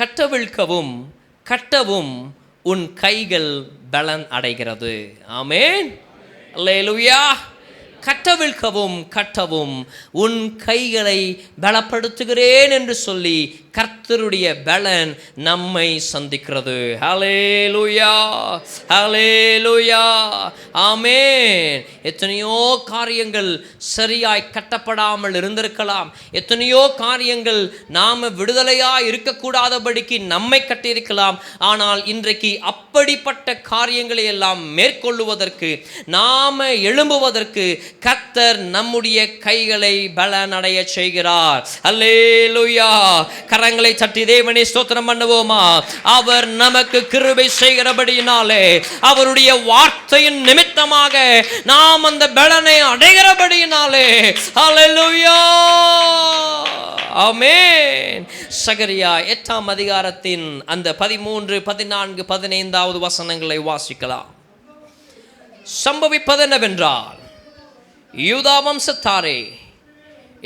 கட்டவிழ்க்கவும் கட்டவும் உன் கைகள் பலன் அடைகிறது. ஆமென். அல்லேலூயா. கட்டவிழ்க்கவும் கட்டவும் உன் கைகளை பலப்படுத்துகிறேன் என்று சொல்லி கர்த்தருடைய பலன் நம்மை சந்திக்கிறது. ஹல்லேலூயா, ஹல்லேலூயா, ஆமென். எத்தனையோ காரியங்கள் சரியாய் கட்டப்படாமல் இருந்திருக்கலாம். எத்தனையோ காரியங்கள் நாம விடுதலையாய் இருக்கக்கூடாதபடிக்கு நம்மை கட்டியிருக்கலாம். ஆனால் இன்றைக்கு அப்படிப்பட்ட காரியங்களை எல்லாம் மேற்கொள்ளுவதற்கு, நாம எழும்புவதற்கு கர்த்தர் நம்முடைய கைகளை பலனடைய செய்கிறார். அல்லேலூயா. கரங்களை தட்டி தேவனை ஸ்தோத்திரம் பண்ணுவோமா? அவர் நமக்கு கிருபை செய்கிறபடியினாலே, அவருடைய வார்த்தையின் நிமித்தமாக நாம் அந்த பலனை அடைகிறபடியினாலே, அல்லேலூயா, ஆமென். சகரியா 8ஆம் அதிகாரத்தின் அந்த 13, 14, 15 வசனங்களை வாசிக்கலாம். சம்பவிப்பது என்னவென்றால், யூதா வம்சத்தாரே,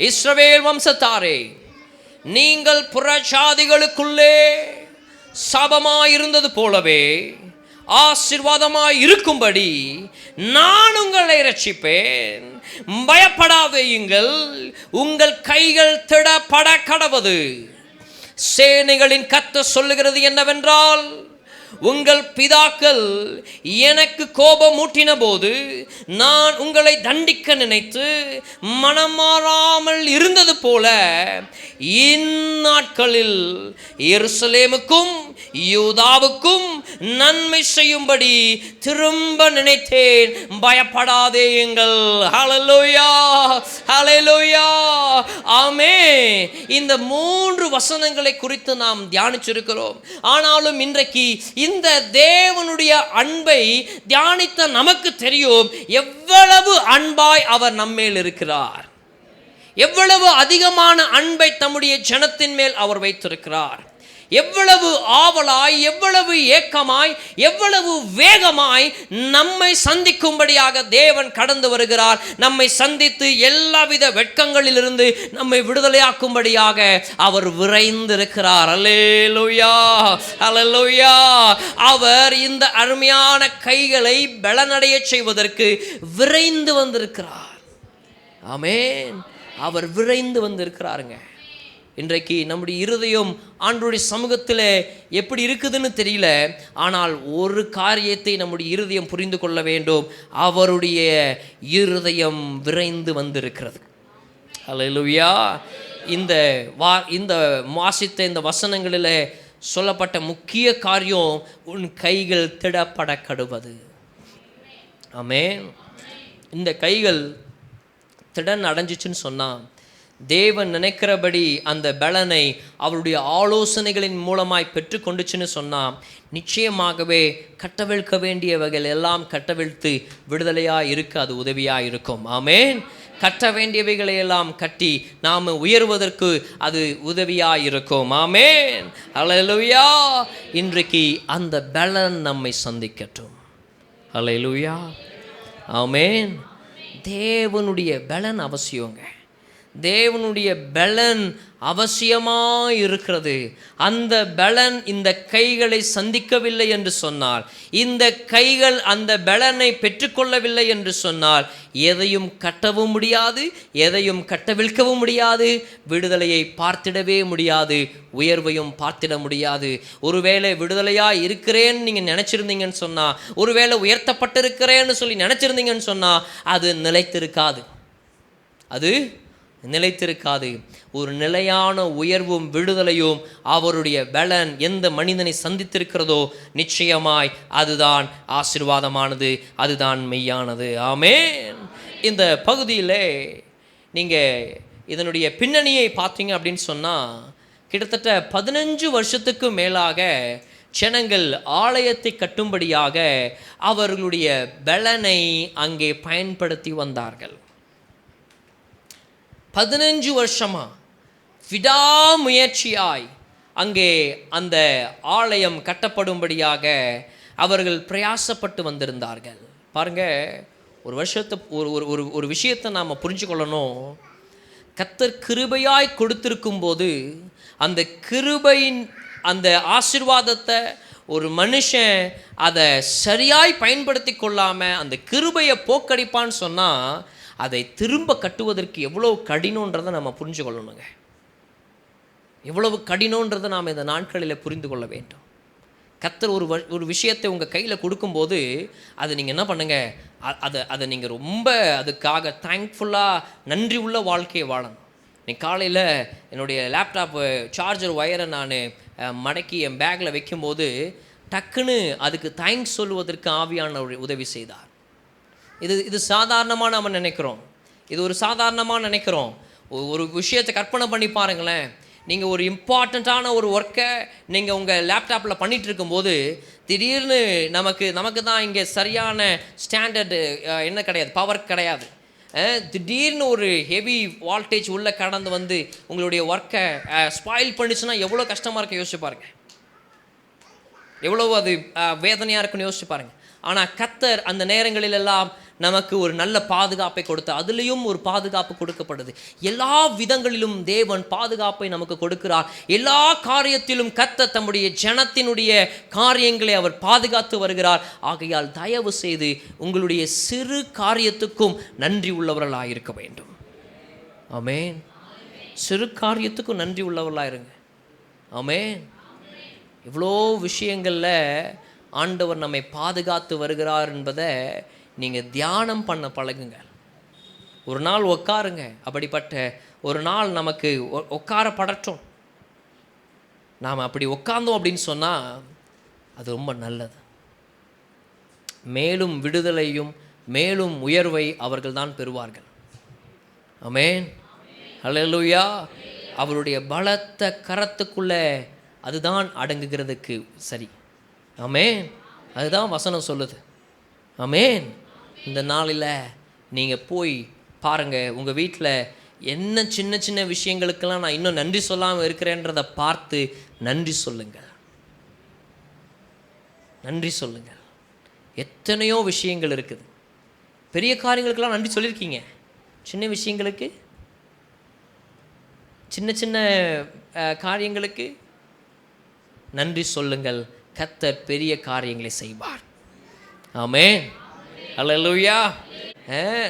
இஸ்ரவேல் வம்சத்தாரே, நீங்கள் புறஜாதிகளுக்குள்ளே சாபமாயிருந்தது போலவே ஆசீர்வாதமாய் இருக்கும்படி நான் உங்களை ரட்சிப்பேன். பயப்படாதேயுங்கள், உங்கள் கைகள் திடப்பட கடவது. சேனைகளின் கர்த்தர் சொல்லுகிறது என்னவென்றால், உங்கள் பிதாக்கள் எனக்கு கோபம் ஊட்டின போது நான் உங்களை தண்டிக்க நினைத்து மனம் மாறாமல் இருந்தது போல இந்நாட்களில் எருசலேமுக்கும் யூதாவுக்கும் நன்மை செய்யும்படி திரும்ப நினைத்தேன். பயப்படாதேயுங்கள். ஹல்லேலூயா, ஹல்லேலூயா, ஆமென். இந்த 3 வசனங்களை குறித்து நாம் தியானிச்சிருக்கிறோம். ஆனாலும் இன்றைக்கு இந்த தேவனுடைய அன்பை தியானித்த நமக்கு தெரியும் எவ்வளவு அன்பாய் அவர் நம்மேல் இருக்கிறார், எவ்வளவு அதிகமான அன்பை தம்முடைய ஜனத்தின் மேல் அவர் வைத்திருக்கிறார். எவ்வளவு ஆவலாய், எவ்வளவு ஏக்கமாய், எவ்வளவு வேகமாய் நம்மை சந்திக்கும்படியாக தேவன் கடந்து வருகிறார். நம்மை சந்தித்து எல்லாவித வெட்கங்களிலிருந்து நம்மை விடுதலையாக்கும்படியாக அவர் விரைந்திருக்கிறார். அல்லேலூயா, அல்லேலூயா. அவர் இந்த அருமையான கைகளை பலனடைய செய்வதற்கு விரைந்து வந்திருக்கிறார். ஆமென். அவர் விரைந்து வந்திருக்கிறாருங்க. இன்றைக்கு நம்முடைய இருதயம் ஆண்டவருடைய சமூகத்தில் எப்படி இருக்குதுன்னு தெரியல. ஆனால் ஒரு காரியத்தை நம்முடைய இருதயம் புரிந்து கொள்ள வேண்டும், அவருடைய இருதயம் விரைந்து வந்திருக்கிறது. அல்லேலூயா. இந்த வாசித்த இந்த வசனங்களில் சொல்லப்பட்ட முக்கிய காரியம், உன் கைகள் திடப்பட கடுவது. ஆமென். இந்த கைகள் திடன் அடைஞ்சிச்சுன்னு சொன்னால், தேவன் நினைக்கிறபடி அந்த பலனை அவருடைய ஆலோசனைகளின் மூலமாய் பெற்றுக்கொண்டுச்சுன்னு சொன்னால், நிச்சயமாகவே கட்டவிழ்க்க வேண்டியவைகள் எல்லாம் கட்டவிழ்த்து விடுதலையாக இருக்க அது உதவியாக இருக்கும். ஆமென். கட்ட வேண்டியவைகளை எல்லாம் கட்டி நாம் உயர்வதற்கு அது உதவியாக இருக்கும். ஆமென். அல்லேலூயா. இன்றைக்கு அந்த பலன் நம்மை சந்திக்கட்டும். அல்லேலூயா, ஆமென். தேவனுடைய பலன் அவசியங்க. தேவனுடைய பலன் அவசியமாக இருக்கிறது. அந்த பலன் இந்த கைகளை சந்திக்கவில்லை என்று சொன்னால், இந்த கைகள் அந்த பலனை பெற்றுக்கொள்ளவில்லை என்று சொன்னால், எதையும் கட்டவும் முடியாது, எதையும் கட்டவிழ்க்கவும் முடியாது, விடுதலையை பார்த்திடவே முடியாது, உயர்வையும் பார்த்திட முடியாது. ஒருவேளை விடுதலையாக இருக்கிறேன்னு நீங்கள் நினச்சிருந்தீங்கன்னு சொன்னால், ஒருவேளை உயர்த்தப்பட்டிருக்கிறேன்னு சொல்லி நினச்சிருந்தீங்கன்னு சொன்னால், அது நிலைத்திருக்காது. அது நிலைத்திருக்காது. ஒரு நிலையான உயர்வும் விடுதலையும் அவருடைய பலன் எந்த மனிதனை சந்தித்திருக்கிறதோ, நிச்சயமாய் அதுதான் ஆசீர்வாதமானது, அதுதான் மெய்யானது. ஆமென். இந்த பகுதியில் நீங்கள் இதனுடைய பின்னணியை பார்த்தீங்க அப்படின்னு சொன்னால், கிட்டத்தட்ட 15 வருஷத்துக்கு மேலாக ஜனங்கள் ஆலயத்தை கட்டும்படியாக அவர்களுடைய பலனை அங்கே பயன்படுத்தி வந்தார்கள். 15 வருஷமா விடாமுயற்சியாய் அங்கே அந்த ஆலயம் கட்டப்படும்படியாக அவர்கள் பிரயாசப்பட்டு வந்திருந்தார்கள். பாருங்க, ஒரு விஷயத்தை நாம் புரிஞ்சு கொள்ளணும். கர்த்தர் கிருபையாய் கொடுத்திருக்கும் போது அந்த கிருபையின் அந்த ஆசீர்வாதத்தை ஒரு மனுஷன் அதை சரியாய் பயன்படுத்தி கொள்ளாமல் அந்த கிருபையை போக்கடிப்பான்னு சொன்னால் அதை திரும்ப கட்டுவதற்கு எவ்வளோ கடினன்றதை நம்ம புரிஞ்சு கொள்ளணுங்க. எவ்வளவு கடினன்றதை நாம் இந்த நாட்களில் புரிந்து கொள்ள வேண்டும். கர்த்தர் ஒரு விஷயத்தை உங்கள் கையில் கொடுக்கும்போது அதை நீங்கள் என்ன பண்ணுங்கள், அதை நீங்கள் ரொம்ப அதுக்காக தேங்க்ஃபுல்லாக நன்றி உள்ள வாழ்க்கையை வாழணும். இன்னைக்கு காலையில் என்னுடைய லேப்டாப்பு சார்ஜர் ஒயரை நான் மடக்கி என் பேக்கில் வைக்கும்போது டக்குன்னு அதுக்கு தேங்க்ஸ் சொல்லுவதற்கு ஆவியானவர் உதவி செய்தார். இது சாதாரணமாக நம்ம நினைக்கிறோம், இது ஒரு சாதாரணமாக நினைக்கிறோம். ஒரு விஷயத்தை கற்பனை பண்ணி பாருங்களேன். நீங்கள் ஒரு இம்பார்ட்டண்ட்டான ஒரு ஒர்க்கை நீங்கள் உங்கள் லேப்டாப்பில் பண்ணிகிட்டு இருக்கும்போது திடீர்னு நமக்கு தான் இங்கே சரியான ஸ்டாண்டர்டு என்ன கிடையாது, பவர் கிடையாது. திடீர்னு ஒரு ஹெவி வால்டேஜ் உள்ளே கடந்து வந்து உங்களுடைய ஒர்க்கை ஸ்பாயில் பண்ணிச்சுன்னா எவ்வளோ கஷ்டமாக இருக்க யோசிச்சு பாருங்கள், எவ்வளோ அது வேதனையாக இருக்குன்னு யோசிச்சு பாருங்கள். ஆனால் கர்த்தர் அந்த நேரங்களிலெல்லாம் நமக்கு ஒரு நல்ல பாதுகாப்பை கொடுத்து, அதுலேயும் ஒரு பாதுகாப்பு கொடுக்கப்படுது. எல்லா விதங்களிலும் தேவன் பாதுகாப்பை நமக்கு கொடுக்கிறார். எல்லா காரியத்திலும் கர்த்தர் தம்முடைய ஜனத்தினுடைய காரியங்களை அவர் பாதுகாத்து வருகிறார். ஆகையால் தயவு செய்து உங்களுடைய சிறு காரியத்துக்கும் நன்றி உள்ளவர்களாக இருக்க வேண்டும். ஆமென். சிறு காரியத்துக்கும் நன்றி உள்ளவர்களாக இருங்க. ஆமென். இவ்வளோ விஷயங்களில் ஆண்டவர் நம்மை பாதுகாத்து வருகிறார் என்பதை நீங்கள் தியானம் பண்ண பழகுங்க. ஒரு நாள் உட்காருங்க, அப்படிப்பட்ட ஒரு நாள் நமக்கு உட்காரப்படட்டும். நாம் அப்படி உட்கார்ந்தோம் அப்படின்னு சொன்னால் அது ரொம்ப நல்லது. மேலும் விடுதலையும் மேலும் உயர்வை அவர்கள் தான் பெறுவார்கள். ஆமென். ஹல்லேலூயா. அவருடைய பலத்த கரத்துக்குள்ளே அதுதான் அடங்குகிறதுக்கு சரி. ஆமென். அதுதான் வசனம் சொல்லுது. ஆமென். இந்த நாளில் நீங்கள் போய் பாருங்கள், உங்கள் வீட்டில் என்ன சின்ன சின்ன விஷயங்களுக்கெல்லாம் நான் இன்னும் நன்றி சொல்லாமல் இருக்கிறேன்றதை பார்த்து நன்றி சொல்லுங்கள், நன்றி சொல்லுங்கள். எத்தனையோ விஷயங்கள் இருக்குது. பெரிய காரியங்களுக்கெல்லாம் நன்றி சொல்லியிருக்கீங்க, சின்ன விஷயங்களுக்கு, சின்ன சின்ன காரியங்களுக்கு நன்றி சொல்லுங்கள். கர்த்தர் பெரிய காரியங்களை செய்வார். ஆமென். அல்லேலூயா.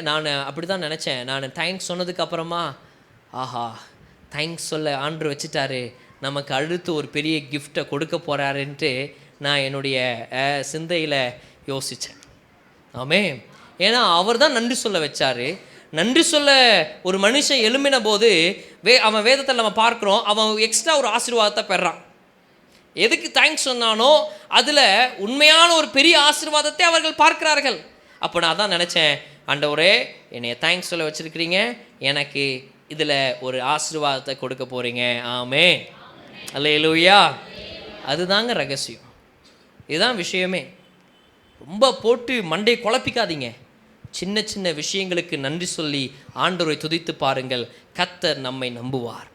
நான் அப்படி தான் நினச்சேன். நான் தேங்க்ஸ் சொன்னதுக்கு அப்புறமா ஆஹா தேங்க்ஸ் சொல்ல ஆண்டவர் வச்சுட்டாரு, நமக்கு அடுத்து ஒரு பெரிய கிஃப்டை கொடுக்க போகிறாருன்ட்டு நான் என்னுடைய சிந்தையில் யோசித்தேன். ஆமென். ஏன்னா அவர் தான் நன்றி சொல்ல வச்சார். நன்றி சொல்ல ஒரு மனுஷன் எழும்பின போது அவன் வேதத்தில் நம்ம பார்க்குறோம், அவன் எக்ஸ்ட்ரா ஒரு ஆசீர்வாதத்தை பெறான். எதுக்கு தேங்க்ஸ் சொன்னானோ அதில் உண்மையான ஒரு பெரிய ஆசீர்வாதத்தை அவர்கள் பார்க்கிறார்கள். அப்போ நான் தான் நினச்சேன், ஆண்டவரே என்னைய தேங்க்ஸ் சொல்ல வச்சுருக்கிறீங்க, எனக்கு இதில் ஒரு ஆசீர்வாதத்தை கொடுக்க போகிறீங்க. ஆமென். அல்லேலூயா. அதுதாங்க ரகசியம், இதுதான் விஷயமே. ரொம்ப போட்டு மண்டை குழப்பிக்காதீங்க. சின்ன சின்ன விஷயங்களுக்கு நன்றி சொல்லி ஆண்டவரை துதித்து பாருங்கள். கர்த்தர் நம்மை நம்புவார்.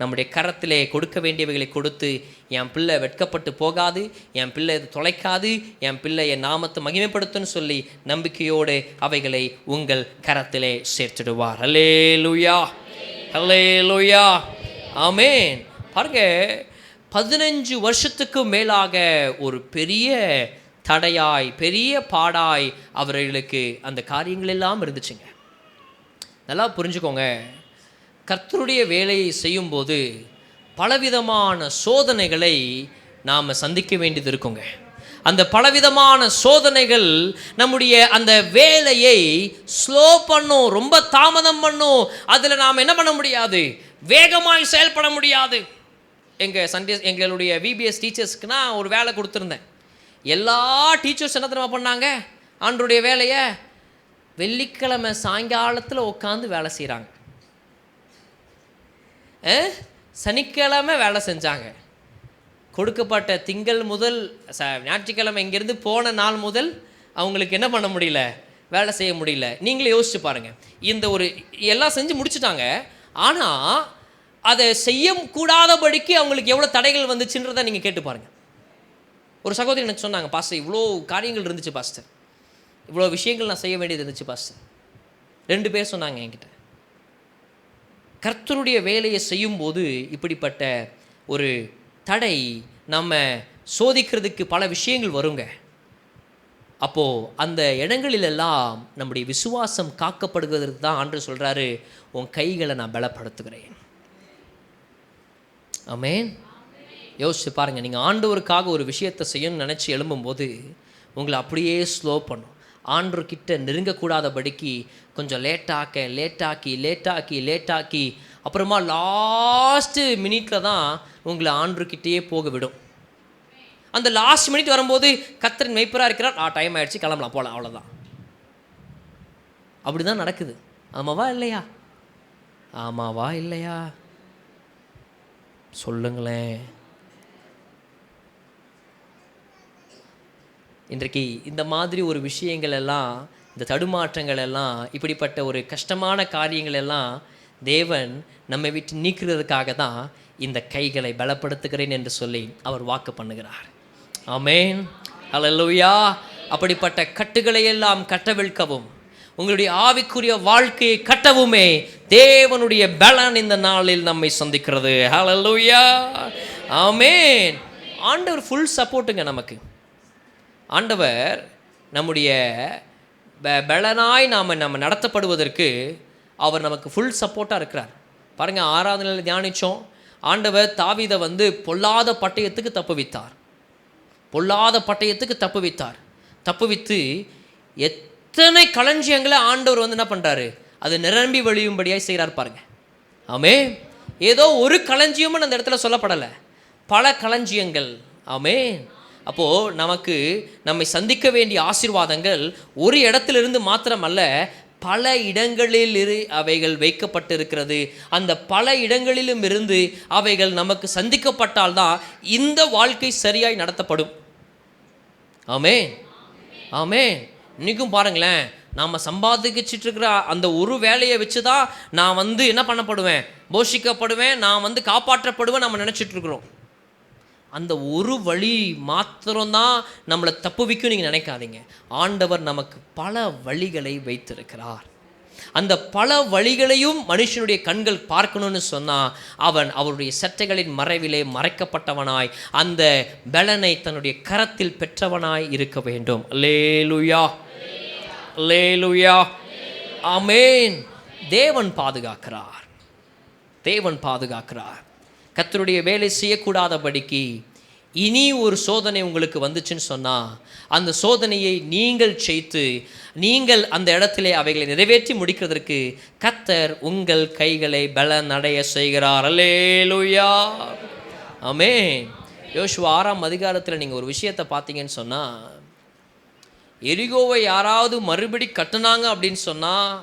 நம்முடைய கரத்திலே கொடுக்க வேண்டியவைகளை கொடுத்து, என் பிள்ளை வெட்கப்பட்டு போகாது, என் பிள்ளை இது தொலைக்காது, என் பிள்ளை என் நாமத்தை மகிமைப்படுத்துன்னு சொல்லி நம்பிக்கையோடு அவைகளை உங்கள் கரத்திலே சேர்த்துடுவார். அல்லேலூயா. அல்லேலூயா. ஆமென். பாருங்க, 15 வருஷத்துக்கு மேலாக ஒரு பெரிய தடையாய் பெரிய பாடாய் அவர்களுக்கு அந்த காரியங்கள் எல்லாம் இருந்துச்சுங்க. நல்லா புரிஞ்சுக்கோங்க, கர்த்தருடைய வேலையை செய்யும்போது பலவிதமான சோதனைகளை நாம் சந்திக்க வேண்டியது இருக்குங்க. அந்த பலவிதமான சோதனைகள் நம்முடைய அந்த வேலையை ஸ்லோ பண்ணும், ரொம்ப தாமதம் பண்ணும். அதில் நாம் என்ன பண்ண முடியாது, வேகமாய் செயல்பட முடியாது. எங்களுடைய விபிஎஸ் டீச்சர்ஸ்க்கு நான் ஒரு வேலை கொடுத்துருந்தேன். எல்லா டீச்சர்ஸ் என்ன தெரியுமா பண்ணாங்க, ஆண்டருடைய வேலையை வெள்ளிக்கிழமை சாயங்காலத்தில் உட்காந்து வேலை செய்கிறாங்க. சனிக்கிழமை வேலை செஞ்சாங்க. கொடுக்கப்பட்ட திங்கள் முதல் ஞாயிற்றுக்கிழமை இங்கேருந்து போன நாள் முதல் அவங்களுக்கு என்ன பண்ண முடியல, வேலை செய்ய முடியல. நீங்களே யோசிச்சு பாருங்கள். இந்த ஒரு எல்லாம் செஞ்சு முடிச்சுட்டாங்க, ஆனால் அதை செய்யக்கூடாதபடிக்கு அவங்களுக்கு எவ்வளோ தடைகள் வந்துச்சுன்றதை நீங்கள் கேட்டு பாருங்கள். ஒரு சகோதரி எனக்கு சொன்னாங்க, பாஸ்டர் இவ்வளோ காரியங்கள் இருந்துச்சு பாஸ்டர், இவ்வளோ விஷயங்கள் நான் செய்ய வேண்டியது இருந்துச்சு பாஸ்டர். 2 பேர் சொன்னாங்க என்கிட்ட. கர்த்தருடைய வேலையை செய்யும்போது இப்படிப்பட்ட ஒரு தடை நம்ம சோதிக்கிறதுக்கு பல விஷயங்கள் வருங்க. அப்போது அந்த இடங்களிலெல்லாம் நம்முடைய விசுவாசம் காக்கப்படுவதற்கு தான் ஆண்டவர் சொல்கிறாரு, உன் கைகளை நான் பலப்படுத்துகிறேன். ஆமென். யோசிச்சு பாருங்கள், நீங்கள் ஆண்டவருக்காக ஒரு விஷயத்தை செய்யணும்னு நினச்சி எழும்பும்போது உங்களை அப்படியே ஸ்லோ பண்ணும். ஆண்டவர்கிட்ட நெருங்கக்கூடாதபடிக்கு கொஞ்சம் லேட்டாக்கி அப்புறமா லாஸ்ட்டு மினிட்டில் தான் உங்களை ஆண்டவர்கிட்டயே போக விடும். அந்த லாஸ்ட் மினிட் வரும்போது கர்த்தர் மெய்ப்பராக இருக்கிறார், டைம் ஆகிடுச்சு, கிளம்பலாம், போகலாம், அவ்வளோதான். அப்படி தான் நடக்குது. ஆமாவா இல்லையா? சொல்லுங்களேன். இன்றைக்கு இந்த மாதிரி ஒரு விஷயங்கள் எல்லாம், இந்த தடுமாற்றங்கள் எல்லாம், இப்படிப்பட்ட ஒரு கஷ்டமான காரியங்கள் எல்லாம் தேவன் நம்மை விட்டு நீக்கிறதுக்காக தான் இந்த கைகளை பலப்படுத்துகிறேன் என்று சொல்லி அவர் வாக்கு பண்ணுகிறார். ஆமென். ஹல்லேலூயா. அப்படிப்பட்ட கட்டுகளை எல்லாம் கட்டவிழ்க்கவும், உங்களுடைய ஆவிக்குரிய வாழ்க்கையை கட்டவுமே தேவனுடைய பலன் இந்த நாளில் நம்மை சந்திக்கிறது. ஹல்லேலூயா. ஆமென். ஆண்டவர் ஃபுல் சப்போர்ட்டுங்க நமக்கு. ஆண்டவர் நம்முடைய பலனாய் நம்ம நடத்தப்படுவதற்கு அவர் நமக்கு ஃபுல் சப்போர்ட்டாக இருக்கிறார். பாருங்கள், 6வது நாளில் தியானித்தோம். ஆண்டவர் தாவீதை பொல்லாத பட்டயத்துக்கு தப்புவித்து எத்தனை களஞ்சியங்களை ஆண்டவர் என்ன பண்ணுறாரு, அது நிரம்பி வழியும்படியாக செய்கிறார் பாருங்க. ஆமே, ஏதோ ஒரு களஞ்சியமும் அந்த இடத்துல சொல்லப்படலை, பல களஞ்சியங்கள். ஆமே. அப்போது நம்மை சந்திக்க வேண்டிய ஆசீர்வாதங்கள் ஒரு இடத்திலிருந்து மாத்திரமல்ல, பல இடங்களில் அவைகள் வைக்கப்பட்டிருக்கிறது. அந்த பல இடங்களிலும் இருந்து அவைகள் நமக்கு சந்திக்கப்பட்டால்தான் இந்த வாழ்க்கை சரியாய் நடத்தப்படும். ஆமென். இன்றைக்கும் பாருங்களேன், நாம் சம்பாதிச்சிட்டு இருக்கிற அந்த ஒரு வேலையை வச்சு தான் நான் என்ன பண்ணப்படுவேன், போஷிக்கப்படுவேன், நான் காப்பாற்றப்படுவேன் நம்ம நினச்சிட்ருக்குறோம். அந்த ஒரு வழி மாத்திரம்தான் நம்மளை தப்புவிக்கும் நீங்கள் நினைக்காதீங்க. ஆண்டவர் நமக்கு பல வழிகளை வைத்திருக்கிறார். அந்த பல வழிகளையும் மனுஷனுடைய கண்கள் பார்க்கணும்னு சொன்னால் அவருடைய சட்டைகளின் மறைவிலே மறைக்கப்பட்டவனாய் அந்த பலனை தன்னுடைய கரத்தில் பெற்றவனாய் இருக்க வேண்டும். அல்லேலூயா, அல்லேலூயா, ஆமென். தேவன் பாதுகாக்கிறார். கர்த்தருடைய வேலை செய்யக்கூடாதபடிக்கு இனி ஒரு சோதனை உங்களுக்கு வந்துச்சுன்னு சொன்னால் அந்த சோதனையை நீங்கள் செய்து நீங்கள் அந்த இடத்திலே அவைகளை நிறைவேற்றி முடிக்கிறதற்கு கர்த்தர் உங்கள் கைகளை பலனடைய செய்கிறார். அல்லேலூயா, ஆமென். யோசுவா 6ஆம் அதிகாரத்தில் நீங்கள் ஒரு விஷயத்தை பார்த்தீங்கன்னு சொன்னால், எரிகோவை யாராவது மறுபடி கட்டுனாங்க அப்படின்னு சொன்னால்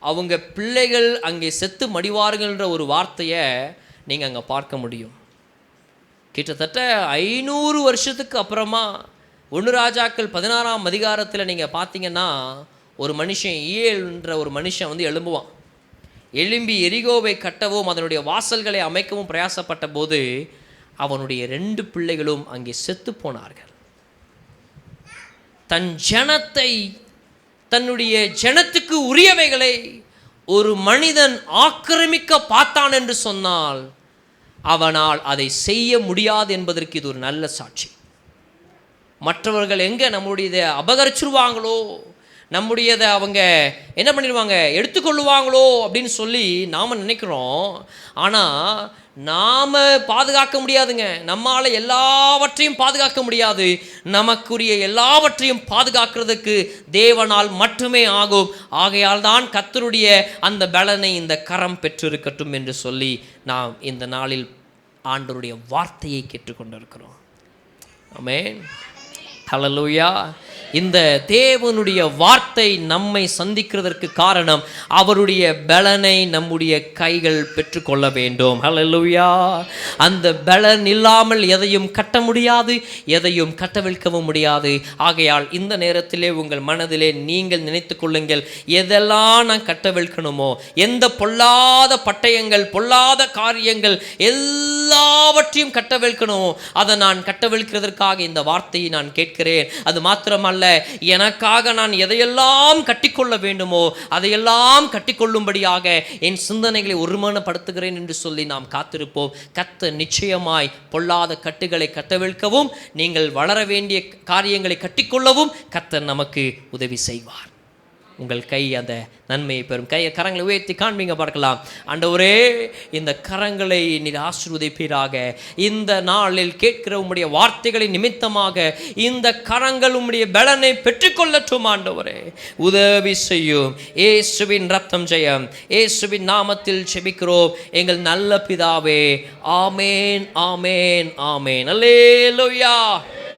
அவங்க பிள்ளைகள் அங்கே செத்து மடிவார்கள்ன்ற ஒரு வார்த்தையை நீங்கள் அங்கே பார்க்க முடியும். கிட்டத்தட்ட 500 வருஷத்துக்கு அப்புறமா 1 ராஜாக்கள் 16ஆம் அதிகாரத்தில் நீங்கள் பார்த்தீங்கன்னா ஒரு மனுஷன் ஈயேல்ன்ற ஒரு மனுஷன் எழும்புவான். எழும்பி எரிகோவை கட்டவும் அதனுடைய வாசல்களை அமைக்கவும் பிரயாசப்பட்ட போது அவனுடைய 2 பிள்ளைகளும் அங்கே செத்து போனார்கள். தன்னுடைய ஜனத்துக்கு உரியவைகளை ஒரு மனிதன் ஆக்கிரமிக்க பார்த்தான் என்று சொன்னால் அவனால் அதை செய்ய முடியாது என்பதற்கு இது ஒரு நல்ல சாட்சி. மற்றவர்கள் எங்கே நம்முடையதை அபகரிச்சிருவாங்களோ, நம்முடையதை அவங்க என்ன பண்ணிடுவாங்க, எடுத்துக்கொள்ளுவாங்களோ அப்படின்னு சொல்லி நாம் நினைக்கிறோம். ஆனால் நாம் பாதுகாக்க முடியாதுங்க. நம்மால் எல்லாவற்றையும் பாதுகாக்க முடியாது. நமக்குரிய எல்லாவற்றையும் பாதுகாக்கிறதுக்கு தேவனால் மட்டுமே ஆகும். ஆகையால் தான் கர்த்தருடைய அந்த பலனை இந்த கரம் பெற்றிருக்கட்டும் என்று சொல்லி நாம் இந்த நாளில் ஆண்டவருடைய வார்த்தையை கேட்டுக்கொண்டிருக்கிறோம். ஆமென். ஹல்லேலூயா. இந்த தேவனுடைய வார்த்தை நம்மை சந்திக்கிறதற்கு காரணம் அவருடைய பலனை நம்முடைய கைகள் பெற்றுக்கொள்ள வேண்டும். ஹல்லேலூயா. அந்த பலன் இல்லாமல் எதையும் கட்ட முடியாது, எதையும் கட்டவிழ்க்கவும் முடியாது. ஆகையால் இந்த நேரத்திலே உங்கள் மனதிலே நீங்கள் நினைத்து கொள்ளுங்கள், எதெல்லாம் நான் கட்டவிழ்க்கணுமோ, எந்த பொல்லாத பட்டயங்கள் பொல்லாத காரியங்கள் எல்லாவற்றையும் கட்டவிழ்க்கணுமோ அதை நான் கட்டவிழ்க்கிறதற்காக இந்த வார்த்தையை நான் கேட்கிறேன். அது மாத்திரமல்ல, மாத்திரமல்ல, எனக்காக நான் எதையெல்லாம் கட்டிக்கொள்ள வேண்டுமோ அதையெல்லாம் கட்டிக்கொள்ளும்படியாக என் சிந்தனைகளை ஒருமனப்படுத்துகிறேன் என்று சொல்லி நாம் காத்திருப்போம். கர்த்தர் நிச்சயமாய் பொல்லாத கட்டுகளை கட்டவிழ்க்கவும், நீங்கள் வளர வேண்டிய காரியங்களை கட்டிக்கொள்ளவும் கர்த்தர் நமக்கு உதவி செய்வார். உங்கள் கை அந்த நன்மையை பெறும். கரங்களை உயர்த்தி காண்பீங்க, பார்க்கலாம். ஆண்டவரே, இந்த கரங்களை நீர் ஆசீர்வதிப்பீராக. இந்த நாளில் கேட்கிற உம்முடைய வார்த்தைகளின் நிமித்தமாக இந்த கரங்கள் உம்முடைய பலனை பெற்றுக்கொள்ளட்டும். ஆண்டவரே, உதவி செய்யும். இயேசுவின் ரத்தம் ஜெயம். இயேசுவின் நாமத்தில் ஜெபிக்கிறோம் எங்கள் நல்ல பிதாவே. ஆமேன், ஆமேன், ஆமேன். அல்லேலூயா.